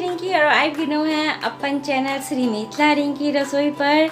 रिंकी और आबि गेलहुँ हैं अपन चैनल श्री मिथिला रिंकी रसोई पर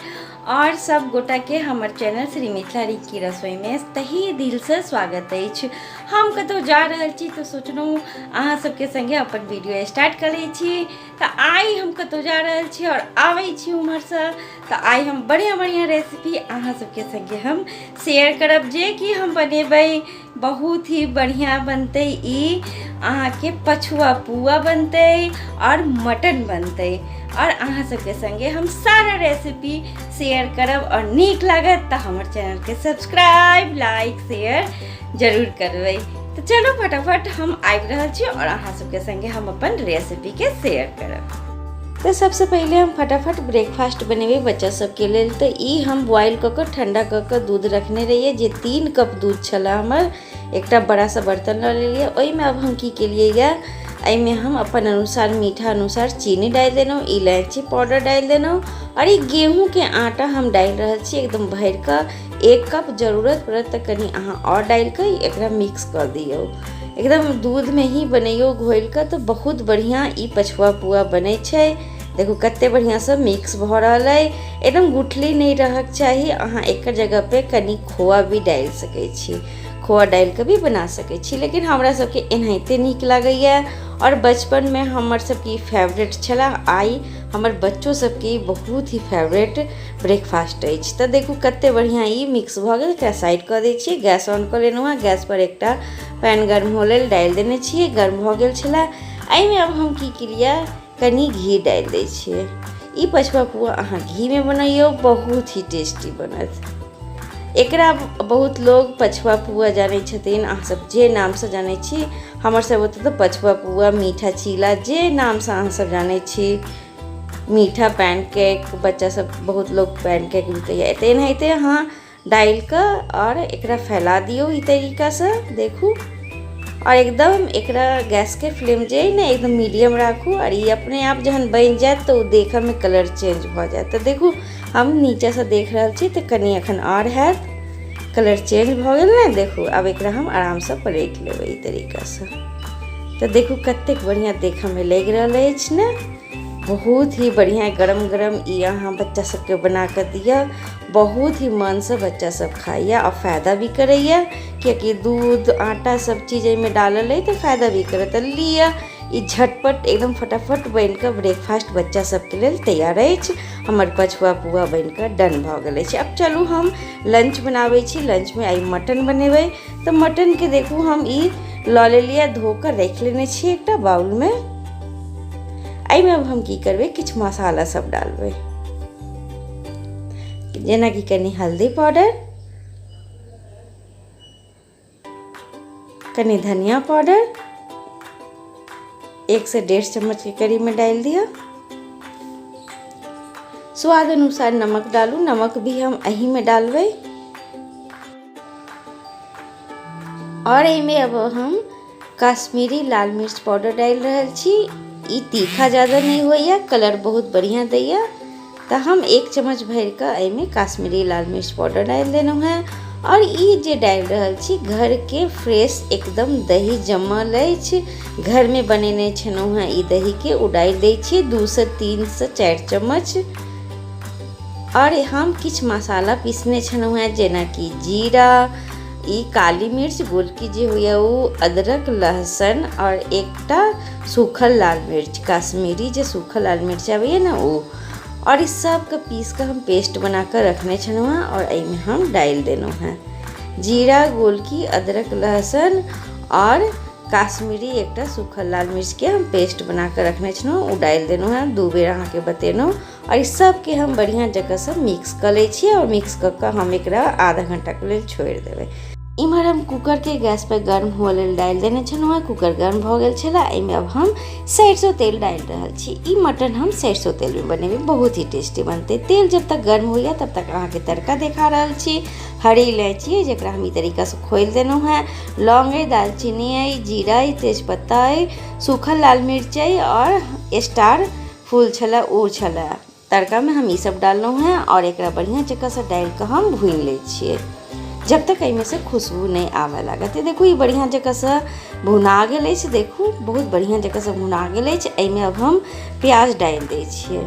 और सब गोटा के हमर चैनल श्री मिथिला रिंकी रसोई में तही दिल से स्वागत अछि। हम कतौ जा रहल छी तो सोचलहुँ अहाँ सबके संगे अपन वीडियो स्टार्ट करै छी। तो आई हम कतौ जा रहल छी और आबै छी उम्हर से तो आई हम बढ़िया बढ़िया रेसिपी अहाँ सबके संगे हम शेयर करब जे कि हम बनेबै बहुत ही बढ़िया बनते। ई अहाँ के पछुआ पुआ बनते और मटन बनते और अहाँ सबके संगे हम सारा रेसिपी शेयर करब और नीक लागत तो हमारे चैनल के सब्सक्राइब लाइक शेयर जरूर करबै। तो चलो फटाफट हम आबि रहल छी और अहाँ सबके संगे हम अपन रेसिपी के शेयर करब। तो सबसे पहले हम फटाफट ब्रेकफास्ट बनेबे बच्चा सबके लेल। तो ई हम बॉयल क के ठंडा क के दूध रखने रहिए जे 3 कप दूध छला हमर। एक बड़ा सा बर्तन ल लेलिए। ओहि में अब हम की केलिए या में हम अपन अनुसार मीठा अनुसार चीनी डाल देलहुँ, इलायची पाउडर डाल देलहुँ और ये गेहूं के आटा हम डाल रहल छी एकदम भर का 1 कप। जरूरत पड़त तो कनी अहाँ और डाल के एकरा मिक्स कर दियो। एकदम दूध में ही बनैयो घोल के तो बहुत बढ़िया ई पछुआ पुआ बने छे। देखो कते बढ़िया से मिक्स भ रहल है, एकदम गुठली नहीं रहक चाहिए। अहाँ एक जगह पे कनी खोआ भी डाल सके छी, खोआ डाल के भी बना सके छी, लेकिन हमरा सबके एनाहिते नीक लागैया और बचपन में हमर सबकी फेवरेट छला। आई हमर बच्चों सबके बहुत ही फेवरेट ब्रेकफास्ट अछि। तो देखो कते बढ़िया ई मिक्स भ गेल। एकरा साइड कर दै छी। गैस ऑन कर लेलहुँ हँ। गैस पर एकटा पैन गर्म हो लेल डाल देने छिए, गर्म भ गेल छला। में अब हम की केलिए कनी घी डाल दै छिए। ई पछुआ पुआ अहाँ घी में बनैयो बहुत ही टेस्टी बनत। एकरा बहुत लोग पछुआ पुआ जाने छथिन, अहाँ सब जे नाम से जाने छी। हमर सब ओतऽ तो पछुआ पुआ, मीठा चीला जे नाम से अहाँ सब जाने छी। मीठा पैनकेक, बच्चा सब बहुत लोग पैनकेक भी कहिए। तो एनाहिते अहाँ डाल के और एकरा फैला दियो ई तरीका से। देखू और एकदम एकरा गैस के फ्लेम जे है ना एकदम मीडियम राखू और ये अपने आप जहन बन जाए तो देखे में कलर चेंज हो जाए। तो देखू हम नीचे से देख रहा छी तो कनी अखन और है कलर चेंज भ गेल ना। देखू अब एकरा हम आराम से पलट लेबै ई तरीका से। तो देखू कते बढ़िया देखे में लग रहा है ना, बहुत ही बढ़िया गरम गरम। ई अहाँ बच्चा सबके बना कर दिया, बहुत ही मन से बच्चा सब खाइया और फायदा भी करैया, क्योंकि दूध आटा सब चीज़ में डालल है तो फायदा भी करत। लिया ई झटपट एकदम फटाफट बन कर ब्रेकफास्ट बच्चा सबके लेल तैयार अछि। हमर पछुआ पुआ बन कर डन भ गेल अछि। अब चलू हम लंच बनाबै छी। लंच में आई मटन बनेबै। तो मटन के देखू हम ई ल लेलिए, धो कर रख लेने छी एकटा बाउल में। में अब हम की करबे किछ मसाला सब डालबे, जेना कि कनी हल्दी पाउडर, कनी धनिया पाउडर, 1 से 1.5 चम्मच के करीब में डाल दिया। स्वाद अनुसार नमक डालू, नमक भी हम यही में डालबे। और में अब हम कश्मीरी लाल मिर्च पाउडर डाल रहल छी। ई तीखा ज़्यादा नहीं होइया, कलर बहुत बढ़िया दैया। तो हम 1 चम्मच भर के में कश्मीरी लाल मिर्च पाउडर डाल देलहुँ हैं। और ई जे डाल रहल छी घर के फ्रेश एकदम दही जमल अछि, घर में बनेने छलहुँ हैं ई दही के, उ डाल दै छी 2 से 3 से 4 चम्मच। और हम किछ मसाला पीसने छलहुँ हैं जेना कि जीरा, ई काली मिर्च गोलकी जे होइया वो, अदरक लहसुन और एकटा सूखल लाल मिर्च, कश्मीरी जे सूखल लाल मिर्च आवे ना वो। और इस सब का पीस का हम पेस्ट बना कर रखने छलहुँ हैं और में हम डाल देलहुँ हैं। जीरा गोलकी अदरक लहसुन और कश्मीरी एकटा सूखल लाल मिर्च के हम पेस्ट बना कर रखने छलहुँ, वो डाल देलहुँ हैं। 2 बेर अहाँ के बतेलहुँ। और इस सब के हम बढ़िया जगह से मिक्स कर ले छी और मिक्स कर के हम एकरा आधा घंटा के लिए छोड़ देवे। इम्हर हम कुकर के गैस पर गर्म हो लेल डाल देने छलहुँ हैं। कुकर गर्म हो गेल छला। में अब हम सरसों तेल डाल रहल छी। ई मटन हम सरसों तेल में बनेबे, बहुत ही टेस्टी बनते। तेल जब तक गर्म होइया तब तक अहाँ के तड़का देखा रहल छी। हरी इलायची जरा हम ई तरीका से खोल देलहुँ हैं, लौंग है, दालचीनी है, जीरा है, तेजपत्ता है, सूखल लाल मिर्च है और स्टार फूल छला ओ छला। तड़का में हम ई सब डाललहुँ हैं और एक बढ़िया जगह से डाल के हम भून ले छिए। जब तक एहिमे से खुशबू नहीं आवे लागत। देखू ये बढ़िया जगह से भुना गेल अछि। देखू बहुत बढ़िया जगह से भुना गेल अछि। एहिमे अब हम प्याज डाल दै छियै।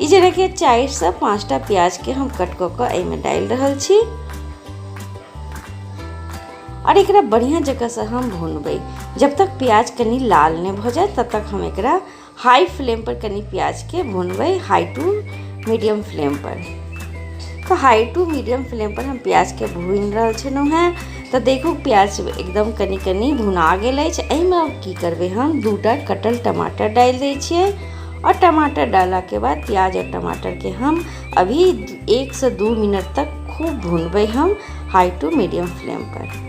ई जेना कि 4 से 5टा प्याज के हम कट कऽ के एहिमे डाल रहल छी और एकरा बढ़िया जगह से हम भूनबै। जब तक प्याज कनी लाल नहीं हो जाए तब तक हम एकरा हाई फ्लेम पर कनी प्याज के भूनबै, हाई टू मीडियम फ्लेम पर। तो हाई टू मीडियम फ्लेम पर हम प्याज के भून रहल छलहुँ हैं। तो देखू प्याज एकदम कनी कनी भुना गेल अछि। एहिमे अब की करबै, हम 2टा कटल टमाटर डाल दै छियै और टमाटर डाला के बाद प्याज और टमाटर के हम अभी 1 से 2 मिनट तक खूब भूनबै हम हाई टू मीडियम फ्लेम पर।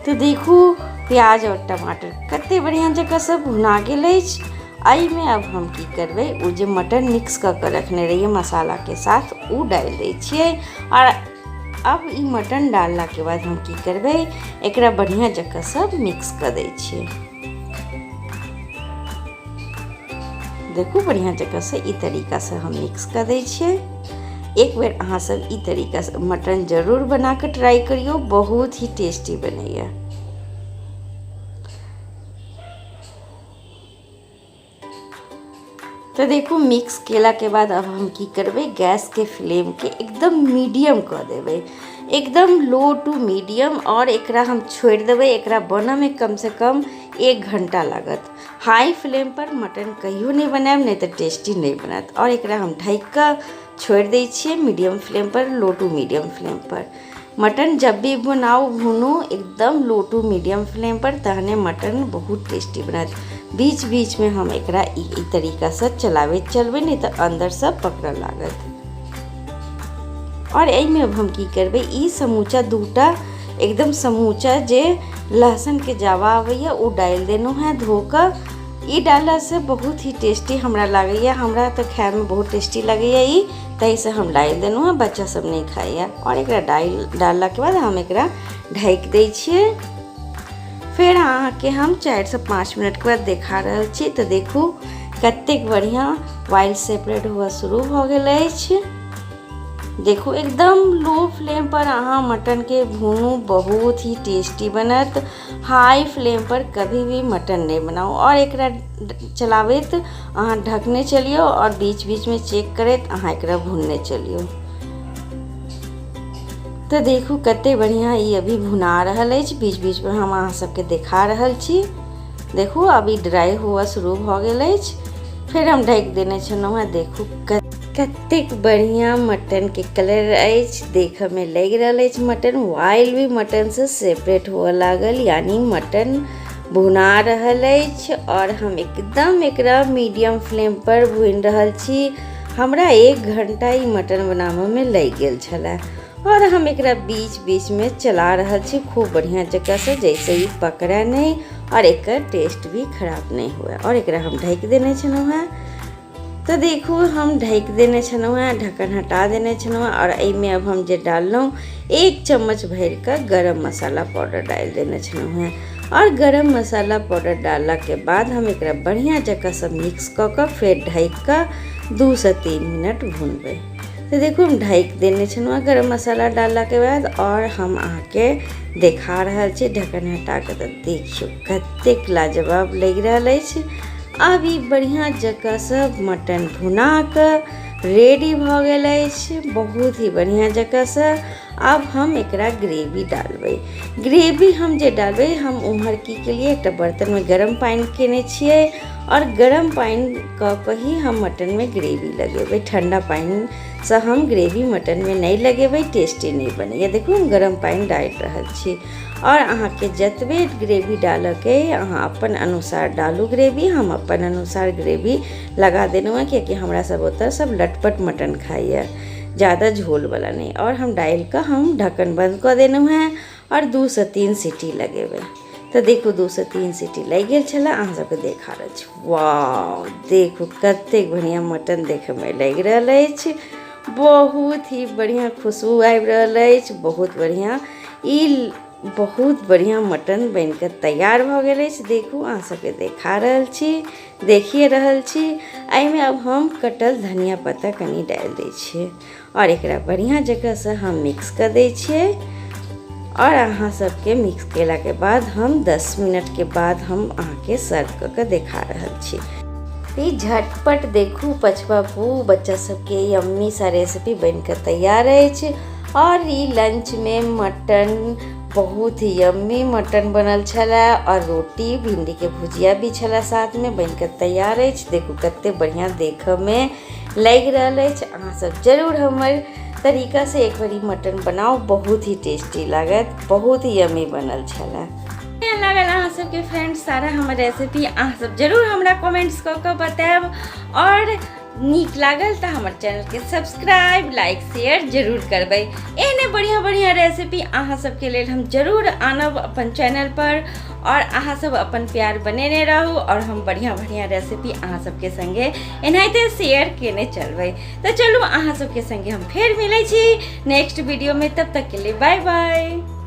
तो देखू प्याज और टमाटर कते बढ़िया जगह से भुना गेल अछि। एहिमे अब हम की करबै, वो जे मटन मिक्स कऽ के रखने रहिए मसाला के साथ वो डाल दै छियै। और अब ई मटन डालला के बाद हम की करबै, एकरा बढ़िया जगह से मिक्स कर दै छियै। देखू बढ़िया जगह से ई तरीका से हम मिक्स कर दै छियै। एक बेर अहाँ सब ई तरीका से मटन जरूर बना के ट्राई करियो, बहुत ही टेस्टी बनैया। तो देखो मिक्स केला के बाद अब हम की करबै, गैस के फ्लेम के एकदम मीडियम कर देबै, एकदम लो टू मीडियम। और एकरा हम छोड़ देबै। एकरा बनने में कम से कम 1 घंटा लागत। हाई फ्लेम पर मटन कहियो नहीं बनाएब, नहीं तो टेस्टी नहीं बनत। और एकरा हम ढक के छोड़ दै छियै मीडियम फ्लेम पर, लो टू मीडियम फ्लेम पर। मटन जब भी बनाओ भूनो एकदम लो टू मीडियम फ्लेम पर, तहने मटन बहुत टेस्टी बनत। बीच बीच में हम एकरा ई तरीका से चलबै नहीं तो अंदर से पकड़ लागत। और एहिमे अब हम की करबै, ई समूचा 2टा एकदम समूचा जे लहसुन के जावा आबैया वो डाल देनो है धो कर। ई डालला से बहुत ही टेस्टी हमरा लागैया, हमरा तो खाए में बहुत टेस्टी लगैया ई, तै से हम डाल देनो है। बच्चा सब नहीं खाइया। और एकरा डालला के बाद हम एकरा ढक दै छियै। फिर अहाँ के हम 4 से 5 मिनट के बाद देखा रहल छी। तो देखू कतेक बढ़िया ऑयल सेपरेट हुआ शुरू हो गेल अछि। देखो एकदम लो फ्लेम पर अहाँ मटन के भूनू, बहुत ही टेस्टी बनत। हाई फ्लेम पर कभी भी मटन नहीं बनाओ। और एकरा चलावैत अहाँ ढकने चलियो और बीच बीच में चेक करैत अहाँ एकरा भूनने चलियो। तो देखू कते बढ़िया ये अभी भुना रहल अछि। बीच बीच में हम अहाँ सबके देखा रहल छी। देखू अभी ड्राई हुआ शुरू हो गेल अछि। फिर हम ढक देने छलहुँ हैं। देखू कतेक बढ़िया मटन के कलर अछि, देख में लग रहल अछि मटन ऑयल भी मटन से सेपरेट हुआ लागल, यानी मटन भुना रहल अछि। और हम एकदम एकरा मीडियम फ्लेम पर भून रहल छी। हमरा 1 घंटा ई मटन बनाबे में लग गेल छलै। और हम एकरा बीच बीच में चला रहल छी खूब बढ़िया जगह से, जैसे ही पकड़ा नहीं और एकर टेस्ट भी खराब नहीं हुआ। और एकरा हम ढक देने छलहुँ हैं। तो देखू हम ढक देने छलहुँ हैं, ढक्कन हटा देने छलहुँ हैं। और एहिमे अब हम जे डाललहुँ 1 चम्मच भर के गरम मसाला पाउडर डाल देने छलहुँ हैं। और गरम मसाला पाउडर डालला के बाद हम एकरा बढ़िया जगह से मिक्स कऽ के फिर ढक के 2 से 3 मिनट भूनबै। तो देखो हम ढक देने छलहुँ गरम मसाला डालला के बाद। और हम अहाँ के देखा रहल छी ढक्कन हटा के। तो देखियो कतेक लाजवाब लग रहल अछि। अब ई बढ़िया जगह से मटन भुना के रेडी भ गेल अछि, बहुत ही बढ़िया जगह से। अब हम एकरा ग्रेवी डालबै। ग्रेवी हम जे डालबै, हम उम्हर की के लिए एक बर्तन में गरम पानी केने छियै। और गरम पानी कऽ के ही हम मटन में ग्रेवी लगेबै। ठंडा पानी से हम ग्रेवी मटन में नहीं लगेबै, टेस्टी नहीं बनैया। देखू हम गरम पानी डाल रहल छी। और अहाँ के जतबे ग्रेवी डालऽ के अहाँ अपन अनुसार डालू ग्रेवी। हम अपन अनुसार ग्रेवी लगा देलहुँ हैं, क्योंकि हमरा सब ओतऽ सब लटपट मटन खाइए, ज़्यादा झोल वाला नहीं। और हम डाल के हम ढक्कन बंद कर देलहुँ हैं और 2 से 3 सीटी लगेबै। तो देखू 2 से 3 सीटी लग गेल छलै। अहाँ सबके देखा रहल छी। वाह देखू कतेक बढ़िया मटन देखे में लग रहल अछि, बहुत ही बढ़िया खुशबू आबि रहल अछि, बहुत बढ़िया। ई बहुत बढ़िया मटन बनकर तैयार भ गेल अछि। देखू अहाँ सबके देखा रहल छी, देखिए रहल छी। एहिमे अब हम कटल धनिया पत्ता कनी डालि दै छियै और एकरा बढ़िया जगह से हम मिक्स कर दै छियै। और अहाँ सबके मिक्स केला के बाद हम 10 मिनट के बाद हम अहाँ के सर्व कर के देखा रहल छी। ई झटपट देखू पचपा बच्चा सबके यम्मी सा रेसिपी बनकर तैयार अछि। और ई लंच में मटन बहुत ही यम्मी मटन बनल छला और रोटी भिंडी के भुजिया भी छला साथ में बनकर तैयार अछि। देखू कते बढ़िया देखे में लग रहल अछि। अहाँ सब जरूर हमर तरीका से एक बारी मटन बनाओ, बहुत ही टेस्टी लागत, बहुत ही यम्मी बनल छला। लागल अहाँ सबके फ्रेंड्स सारा हमर रेसिपी अहाँ सब जरूर हमरा कमेंट्स कऽ के बताएब। और नीक लागल तो हमर चैनल के सब्सक्राइब लाइक शेयर जरूर करबै। एहने बढ़िया बढ़िया रेसिपी अहाँ सबके लेल हम जरूर आनब अपन चैनल पर। और अहाँ सब अपन प्यार बनेने रहू और हम बढ़िया बढ़िया रेसिपी अहाँ सबके संगे एनाहिते शेयर केने चलबै। तो चलू अहाँ सबके संगे हम फेर मिलै छी नेक्स्ट वीडियो में। तब तक के लिए बाय बाय।